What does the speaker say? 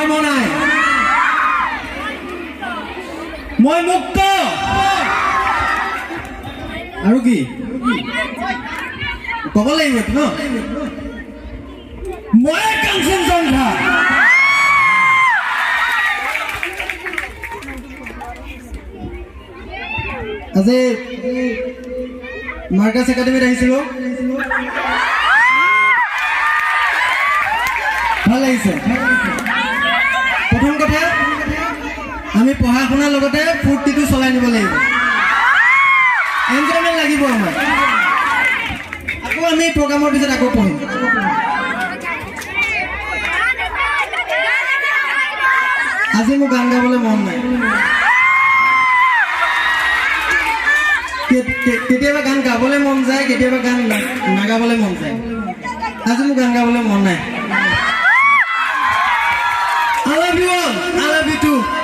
ধৰ্ম নাই মই মুক্ত আৰু কি ক'ব লাগিব ন মই কাঞ্চনজংঘা আজি মাৰ্কাছ একাডেমীত আহিছিলোঁ ভাল লাগিছে প্ৰথম কথা আমি পঢ়া শুনাৰ লগতে ফূৰ্তিটো চলাই নিব লাগিব এনজয়মেণ্ট লাগিব আমাৰ আকৌ আমি প্ৰগ্ৰামৰ পিছত আকৌ পঢ়িম আজি মোৰ গান গাবলৈ মন নাই কেতিয়াবা গান গাবলৈ মন যায় কেতিয়াবা গান নাগাবলৈ মন যায় আজি মোৰ গান গাবলৈ মন নাই I love you all. I love you too.